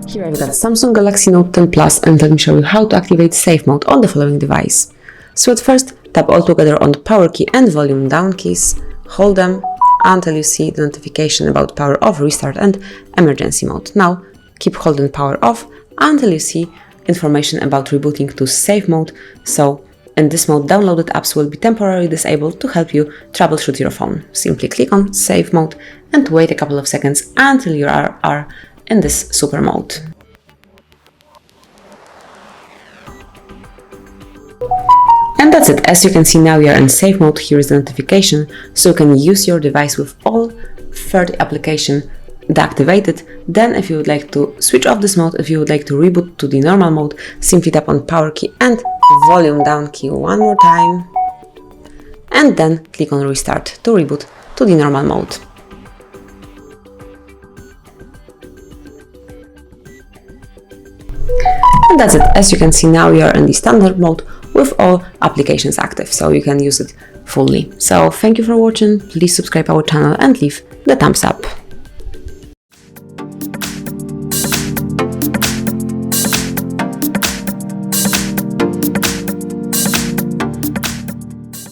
Here I've got Samsung Galaxy Note 10 Plus, and let me show you how to activate safe mode on the following device. So at first, tap all together on the power key and volume down keys, hold them until you see the notification about power off, restart and emergency mode. Now keep holding power off until you see information about rebooting to safe mode. So in this mode, downloaded apps will be temporarily disabled to help you troubleshoot your phone. Simply click on safe mode and wait a couple of seconds until you are in this super mode. And that's it. As you can see, now we are in safe mode. Here is the notification, so you can use your device with all 30 applications deactivated. Then if you would like to switch off this mode, if you would like to reboot to the normal mode, simply tap on power key and volume down key one more time, and then click on restart to reboot to the normal mode. And that's it. As you can see, now we are in the standard mode with all applications active, so you can use it fully. So thank you for watching. Please subscribe our channel and leave the thumbs up.